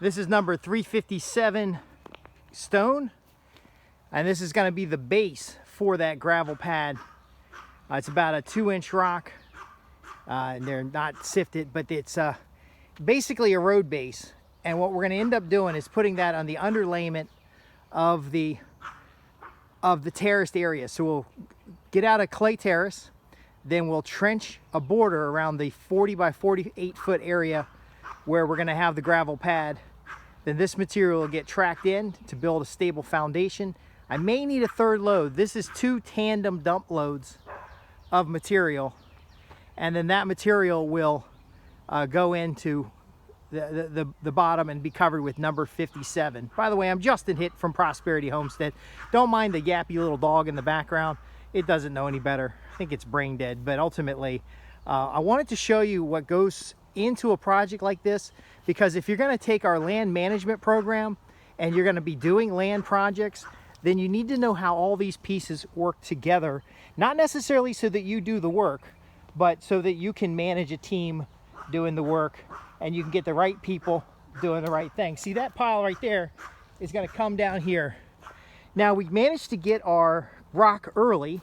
This is number 357 stone, and this is going to be the base for that gravel pad. It's about a 2-inch rock, and they're not sifted, but it's basically a road base. And what we're going to end up doing is putting that on the underlayment of the terraced area. So we'll get out a clay terrace, then we'll trench a border around the 40 by 48 foot area where we're going to have the gravel pad. Then this material will get tracked in to build a stable foundation. I may need a third load. This is 2 tandem dump loads of material, and then that material will go into the bottom and be covered with number 57. By the way, I'm Justin Hitt from Prosperity Homestead. Don't mind the yappy little dog in the background. It doesn't know any better. I think it's brain dead, but ultimately I wanted to show you what goes into a project like this, because if you're going to take our land management program and you're going to be doing land projects, then you need to know how all these pieces work together, not necessarily so that you do the work, but so that you can manage a team doing the work and you can get the right people doing the right thing. See, that pile right there is going to come down here. Now, we managed to get our rock early,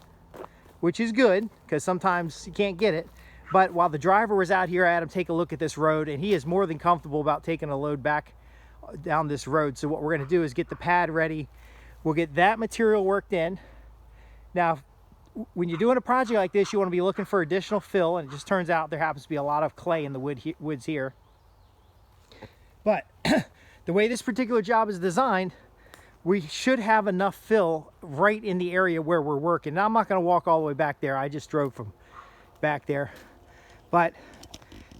which is good because sometimes you can't get it. But while the driver was out here, I had him take a look at this road, and he is more than comfortable about taking a load back down this road. So what we're going to do is get the pad ready. We'll get that material worked in. Now, when you're doing a project like this, you want to be looking for additional fill, and it just turns out there happens to be a lot of clay in the woods here. But the way this particular job is designed, we should have enough fill right in the area where we're working. Now, I'm not going to walk all the way back there. I just drove from back there. But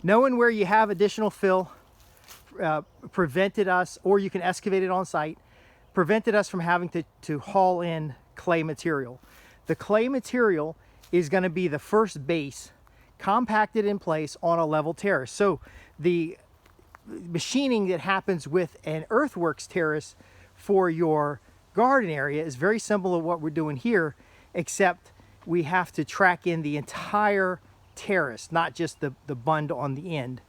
knowing where you have additional fill prevented us, or you can excavate it on site, prevented us from having to haul in clay material. The clay material is going to be the first base compacted in place on a level terrace. So the machining that happens with an earthworks terrace for your garden area is very similar to what we're doing here, except we have to track in the entire terrace, not just the bund on the end,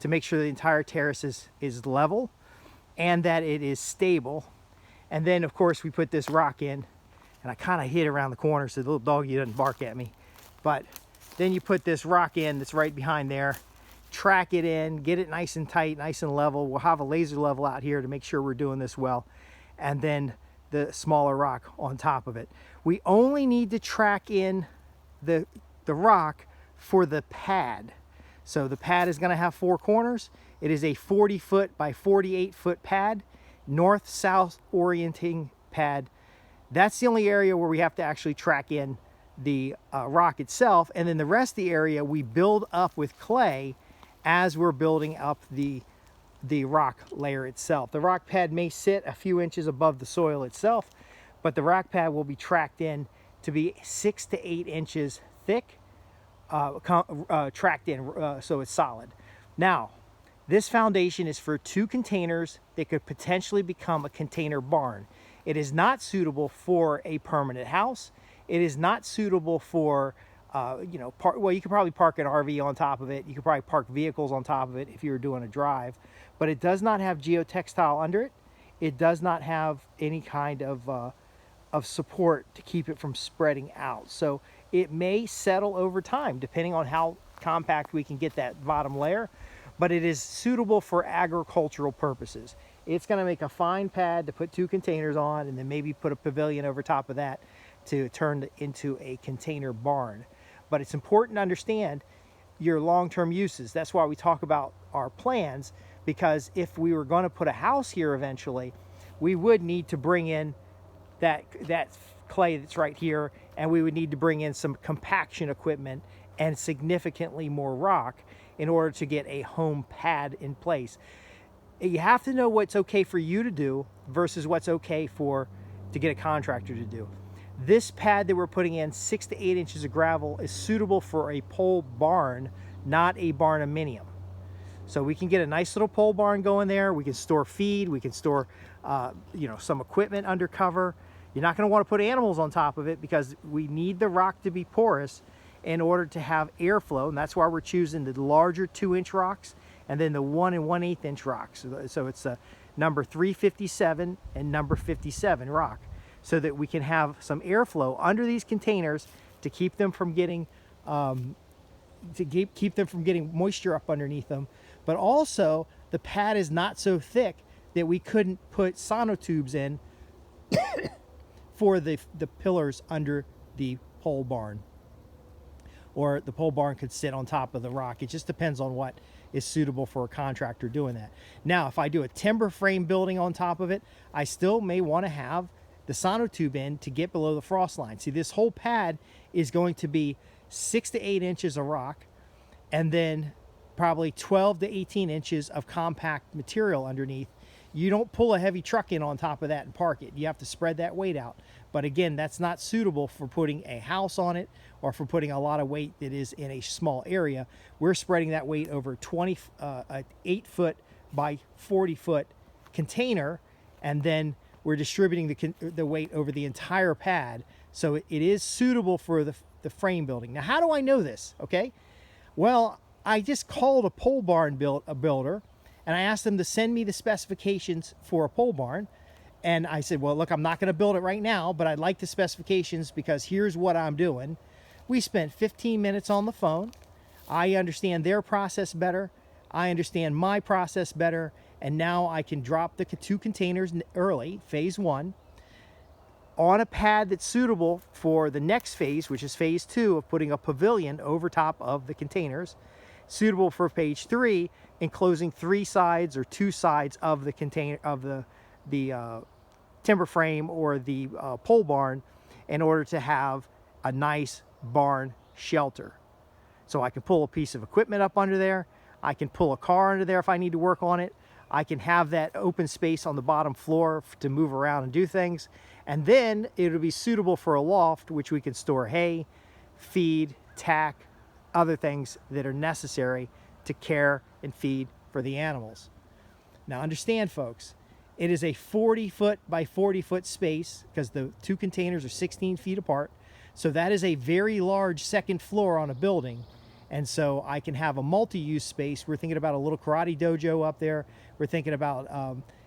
to make sure the entire terrace is level and that it is stable. And then, of course, we put this rock in, and I kind of hid around the corner so the little doggy doesn't bark at me. But then you put this rock in that's right behind there, track it in, get it nice and tight, nice and level. We'll have a laser level out here to make sure we're doing this well. And then the smaller rock on top of it. We only need to track in the rock for the pad. So the pad is going to have 4 corners. It is a 40 foot by 48 foot pad, north-south orienting pad. That's the only area where we have to actually track in the rock itself. And then the rest of the area we build up with clay as we're building up the rock layer itself. The rock pad may sit a few inches above the soil itself, but the rock pad will be tracked in to be 6 to 8 inches thick, tracked in so it's solid. Now, this foundation is for 2 containers that could potentially become a container barn. It is not suitable for a permanent house. It is not suitable for, well, you could probably park an RV on top of it. You could probably park vehicles on top of it if you were doing a drive. But it does not have geotextile under it. It does not have any kind of support to keep it from spreading out. So it may settle over time, depending on how compact we can get that bottom layer. But it is suitable for agricultural purposes. It's going to make a fine pad to put 2 containers on, and then maybe put a pavilion over top of that to turn it into a container barn. But it's important to understand your long-term uses. That's why we talk about our plans, because if we were going to put a house here eventually, we would need to bring in that clay that's right here, and we would need to bring in some compaction equipment and significantly more rock in order to get a home pad in place. You have to know what's okay for you to do versus what's okay to get a contractor to do. This pad that we're putting in, 6 to 8 inches of gravel, is suitable for a pole barn, not a barnuminium. So we can get a nice little pole barn going there. We can store feed. We can store, some equipment under cover. You're not going to want to put animals on top of it because we need the rock to be porous in order to have airflow, and that's why we're choosing the larger 2-inch rocks and then the 1 1/8 inch rock. So it's a number 357 and number 57 rock, so that we can have some airflow under these containers to keep them from getting keep them from getting moisture up underneath them. But also the pad is not so thick that we couldn't put sonotubes in for the pillars under the pole barn, or the pole barn could sit on top of the rock. It just depends on what is suitable for a contractor doing that. Now, if I do a timber frame building on top of it, I still may want to have the sonotube in to get below the frost line. See, this whole pad is going to be 6 to 8 inches of rock, and then probably 12 to 18 inches of compact material underneath. You don't pull a heavy truck in on top of that and park it. You have to spread that weight out. But again, that's not suitable for putting a house on it or for putting a lot of weight that is in a small area. We're spreading that weight over an 8 foot by 40 foot container, and then we're distributing the weight over the entire pad. So it is suitable for the frame building. Now, how do I know this? Okay, well, I just called a pole barn builder, and I asked them to send me the specifications for a pole barn. And I said, well, look, I'm not going to build it right now, but I'd like the specifications because here's what I'm doing. We spent 15 minutes on the phone. I understand their process better. I understand my process better. And now I can drop the 2 containers early, phase 1, on a pad that's suitable for the next phase, which is phase 2 of putting a pavilion over top of the containers, suitable for phase 3, enclosing 3 sides or 2 sides of the container of the timber frame or the pole barn, in order to have a nice barn shelter. So I can pull a piece of equipment up under there. I can pull a car under there if I need to work on it. I can have that open space on the bottom floor to move around and do things. And then it'll be suitable for a loft, which we can store hay, feed, tack, other things that are necessary to care and feed for the animals. Now understand, folks, it is a 40 foot by 40 foot space because the 2 containers are 16 feet apart. So that is a very large second floor on a building. And so I can have a multi-use space. We're thinking about a little karate dojo up there. We're thinking about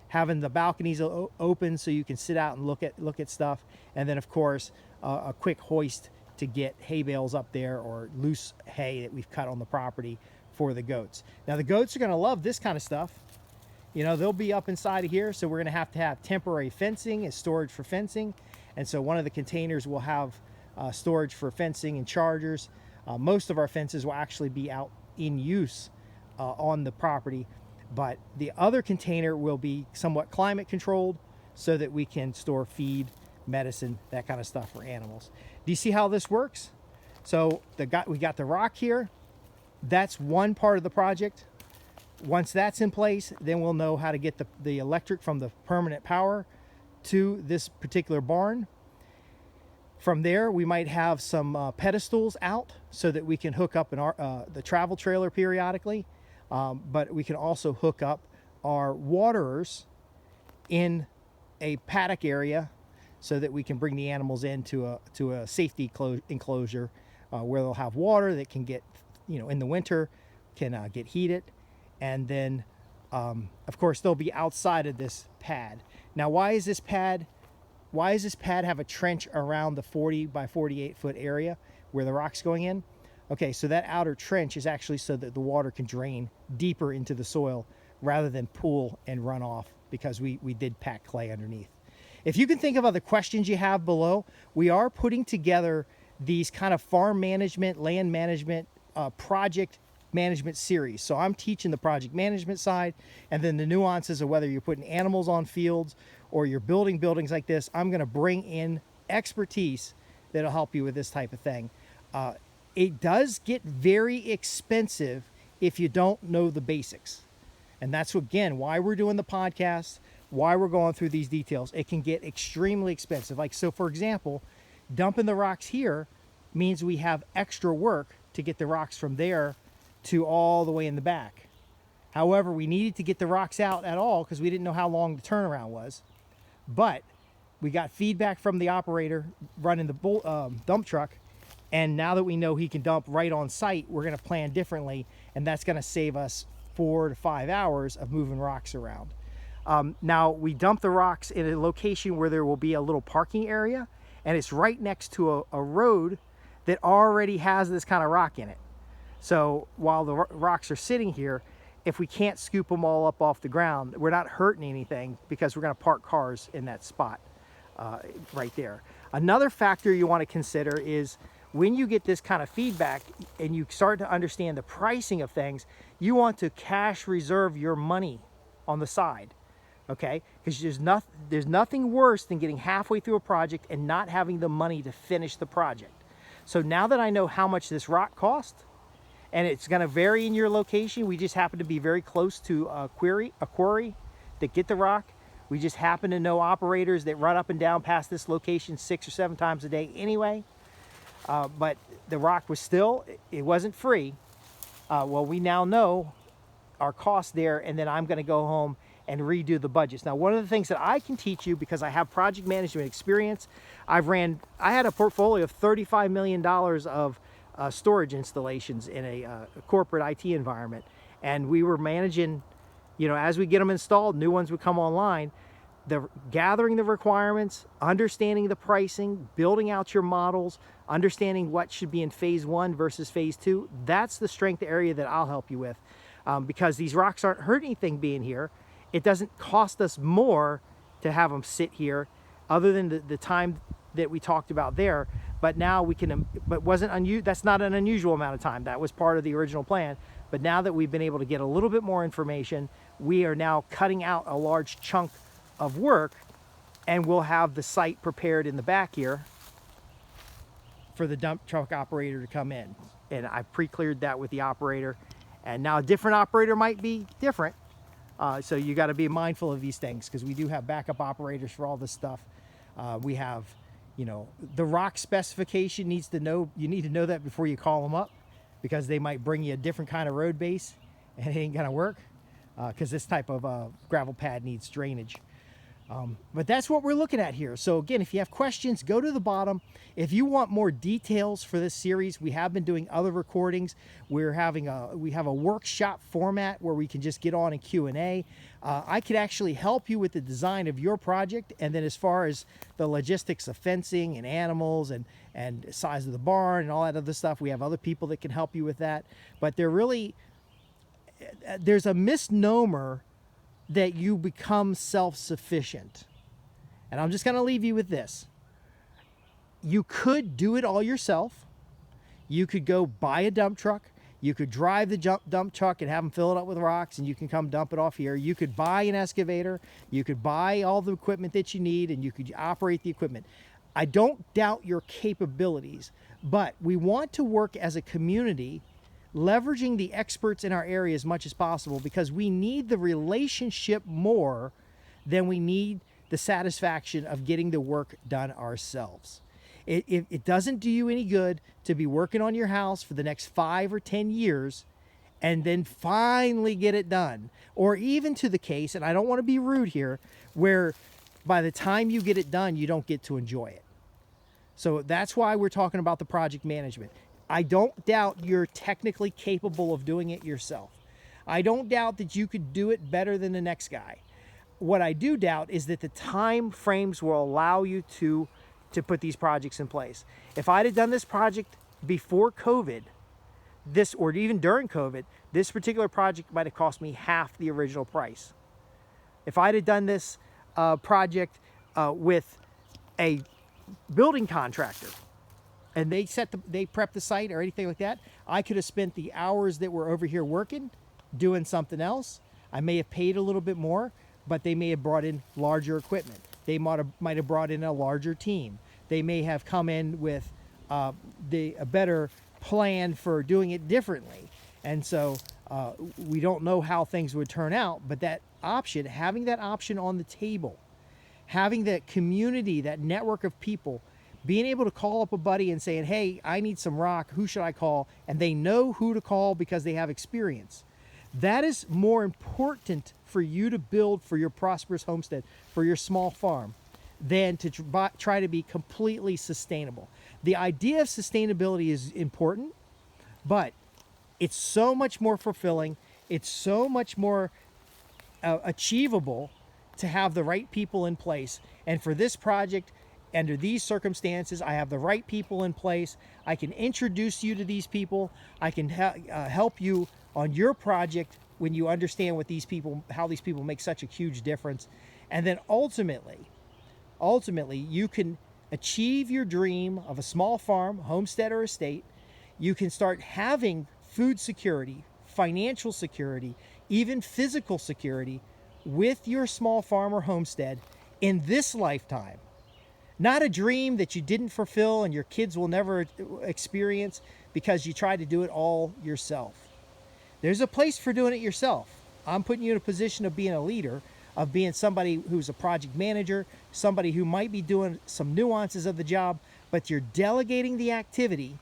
having the balconies open so you can sit out and look at stuff. And then, of course, a quick hoist to get hay bales up there or loose hay that we've cut on the property for the goats. Now, the goats are going to love this kind of stuff. You know, they'll be up inside of here, so we're going to have temporary fencing and storage for fencing. And so one of the containers will have storage for fencing and chargers. Most of our fences will actually be out in use on the property, but the other container will be somewhat climate controlled so that we can store feed, medicine, that kind of stuff for animals. Do you see how this works? So we got the rock here. That's one part of the project. Once that's in place, then we'll know how to get the electric from the permanent power to this particular barn. From there, we might have some pedestals out so that we can hook up the travel trailer periodically, but we can also hook up our waterers in a paddock area so that we can bring the animals into a safety enclosure where they'll have water that can get, in the winter, can get heated. And then, of course, they'll be outside of this pad. Now, why does this pad have a trench around the 40 by 48 foot area where the rock's going in? Okay, so that outer trench is actually so that the water can drain deeper into the soil rather than pool and run off, because we did pack clay underneath. If you can think of other questions you have below, we are putting together these kind of farm management, land management, project management series. So I'm teaching the project management side, and then the nuances of whether you're putting animals on fields or you're building buildings like this. I'm going to bring in expertise that'll help you with this type of thing. It does get very expensive if you don't know the basics. And that's, again, why we're doing the podcast, why we're going through these details. It can get extremely expensive. Like, so for example, dumping the rocks here means we have extra work to get the rocks from there to all the way in the back. However, we needed to get the rocks out at all because we didn't know how long the turnaround was. But we got feedback from the operator running the dump truck, and now that we know he can dump right on site, we're going to plan differently, and that's going to save us 4 to 5 hours of moving rocks around. Now we dump the rocks in a location where there will be a little parking area, and it's right next to a road that already has this kind of rock in it. So while the rocks are sitting here, if we can't scoop them all up off the ground, we're not hurting anything because we're going to park cars in that spot right there. Another factor you want to consider is when you get this kind of feedback and you start to understand the pricing of things, you want to cash reserve your money on the side, okay? Because there's nothing worse than getting halfway through a project and not having the money to finish the project. So now that I know how much this rock cost, and it's going to vary in your location, we just happen to be very close to a quarry that get the rock. We just happen to know operators that run up and down past this location 6 or 7 times a day anyway. But the rock was still, it wasn't free. Well, we now know our cost there, and then I'm going to go home and redo the budgets. Now, one of the things that I can teach you, because I have project management experience, I had a portfolio of $35 million of storage installations in a corporate IT environment, and we were managing, you know, as we get them installed, new ones would come online, gathering the requirements, understanding the pricing, building out your models, understanding what should be in phase 1 versus phase 2. That's the strength area that I'll help you with, because these rocks aren't hurt anything being here. It doesn't cost us more to have them sit here, other than the time that we talked about there. But now we can, that's not an unusual amount of time. That was part of the original plan. But now that we've been able to get a little bit more information, we are now cutting out a large chunk of work, and we'll have the site prepared in the back here for the dump truck operator to come in. And I pre-cleared that with the operator. And now a different operator might be different. So you got to be mindful of these things, because we do have backup operators for all this stuff. We have, you know, the rock specification you need to know that before you call them up, because they might bring you a different kind of road base and it ain't gonna work, because this type of gravel pad needs drainage. But that's what we're looking at here. So again, if you have questions, go to the bottom. If you want more details for this series, we have been doing other recordings. We have a workshop format where we can just get on and Q&A. I could actually help you with the design of your project, and then as far as the logistics of fencing and animals and size of the barn and all that other stuff, we have other people that can help you with that. But there's a misnomer that you become self-sufficient. And I'm just going to leave you with this. You could do it all yourself. You could go buy a dump truck. You could drive the dump truck and have them fill it up with rocks, and you can come dump it off here. You could buy an excavator. You could buy all the equipment that you need, and you could operate the equipment. I don't doubt your capabilities, but we want to work as a community, leveraging the experts in our area as much as possible, because we need the relationship more than we need the satisfaction of getting the work done ourselves. It doesn't do you any good to be working on your house for the next 5 or 10 years and then finally get it done. Or even to the case, and I don't want to be rude here, where by the time you get it done, you don't get to enjoy it. So that's why we're talking about the project management. I don't doubt you're technically capable of doing it yourself. I don't doubt that you could do it better than the next guy. What I do doubt is that the time frames will allow you to put these projects in place. If I'd have done this project before COVID, or even during COVID, this particular project might have cost me half the original price. If I'd have done this project with a building contractor, and they prepped the site or anything like that, I could have spent the hours that were over here working, doing something else. I may have paid a little bit more, but they may have brought in larger equipment. They might have brought in a larger team. They may have come in with a better plan for doing it differently. And so we don't know how things would turn out, but that option, having that option on the table, having that community, that network of people, being able to call up a buddy and saying, hey, I need some rock, who should I call? And they know who to call because they have experience. That is more important for you to build for your prosperous homestead, for your small farm, than to try to be completely sustainable. The idea of sustainability is important, but it's so much more fulfilling It's so much more achievable to have the right people in place. And for this project, under these circumstances, I have the right people in place. I can introduce you to these people. I can help you on your project when you understand what these people, how these people make such a huge difference. And then ultimately, you can achieve your dream of a small farm, homestead, or estate. You can start having food security, financial security, even physical security with your small farm or homestead in this lifetime. Not a dream that you didn't fulfill and your kids will never experience because you tried to do it all yourself. There's a place for doing it yourself. I'm putting you in a position of being a leader, of being somebody who's a project manager, somebody who might be doing some nuances of the job, but you're delegating the activity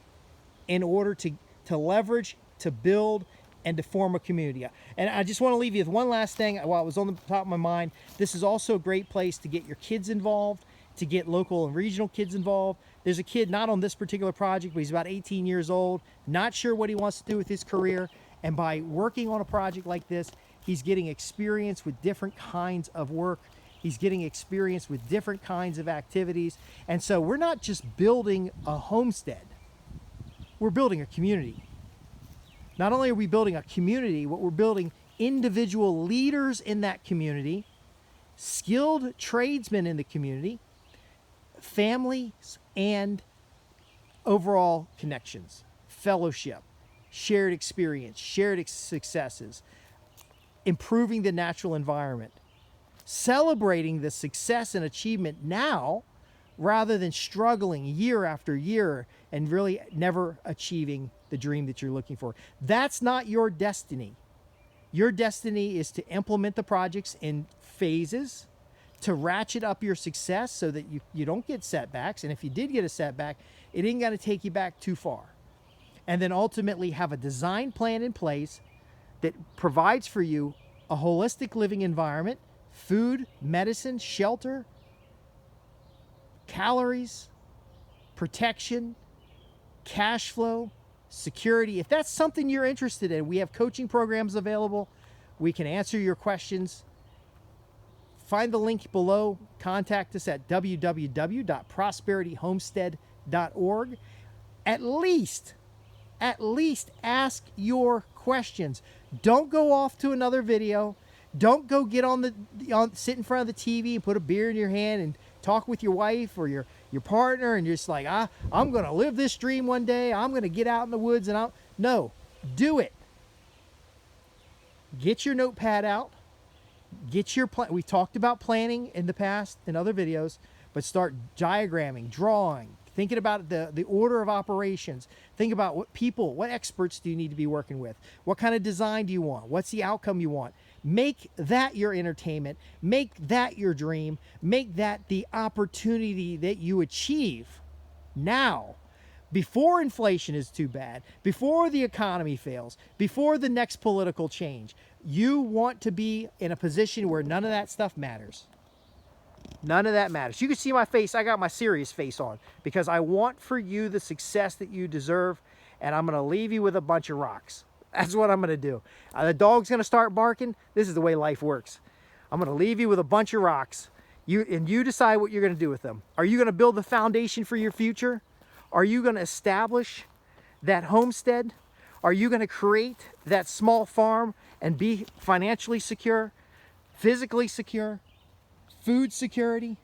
in order to leverage, to build, and to form a community. And I just want to leave you with one last thing while it was on the top of my mind. This is also a great place to get your kids involved, to get local and regional kids involved. There's a kid, not on this particular project, but he's about 18 years old, not sure what he wants to do with his career. And by working on a project like this, he's getting experience with different kinds of work. He's getting experience with different kinds of activities. And so we're not just building a homestead, we're building a community. Not only are we building a community, but we're building individual leaders in that community, skilled tradesmen in the community, families, and overall connections, fellowship, shared experience, shared successes, improving the natural environment, celebrating the success and achievement now rather than struggling year after year and really never achieving the dream that you're looking for. That's not your destiny. Your destiny is to implement the projects in phases, to ratchet up your success so that you don't get setbacks. And if you did get a setback, it ain't going to take you back too far. And then ultimately have a design plan in place that provides for you a holistic living environment, food, medicine, shelter, calories, protection, cash flow, security. If that's something you're interested in, we have coaching programs available. We can answer your questions. Find the link below. Contact us at www.prosperityhomestead.org. At least ask your questions. Don't go off to another video. Don't go get sit in front of the TV and put a beer in your hand and talk with your wife or your partner and you're just like, I'm going to live this dream one day. I'm going to get out in the woods and no, do it. Get your notepad out. Get your plan. We've talked about planning in the past in other videos, but start diagramming, drawing, thinking about the order of operations. Think about what experts do you need to be working with? What kind of design do you want? What's the outcome you want? Make that your entertainment. Make that your dream. Make that the opportunity that you achieve now, before inflation is too bad, before the economy fails, before the next political change. You want to be in a position where none of that stuff matters. None of that matters. You can see my face. I got my serious face on because I want for you the success that you deserve, and I'm going to leave you with a bunch of rocks. That's what I'm going to do. The dog's going to start barking. This is the way life works. I'm going to leave you with a bunch of rocks. You decide what you're going to do with them. Are you going to build the foundation for your future? Are you going to establish that homestead? Are you going to create that small farm and be financially secure, physically secure, food security?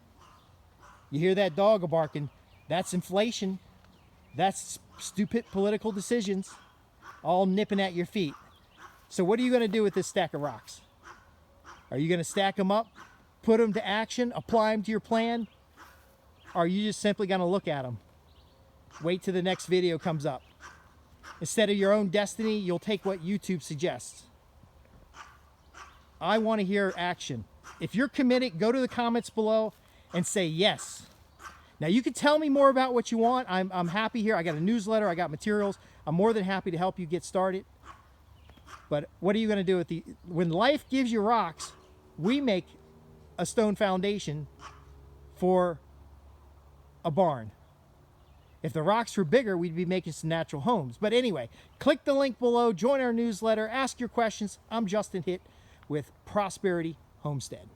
You hear that dog barking? That's inflation. That's stupid political decisions all nipping at your feet. So what are you going to do with this stack of rocks? Are you going to stack them up, put them to action, apply them to your plan? Or are you just simply going to look at them? Wait till the next video comes up. Instead of your own destiny, you'll take what YouTube suggests. I want to hear action. If you're committed, go to the comments below and say yes. Now you can tell me more about what you want. I'm happy here. I got a newsletter. I got materials. I'm more than happy to help you get started. But what are you going to do when life gives you rocks? We make a stone foundation for a barn. If the rocks were bigger, we'd be making some natural homes. But anyway, click the link below, join our newsletter, ask your questions. I'm Justin Hitt with Prosperity Homestead.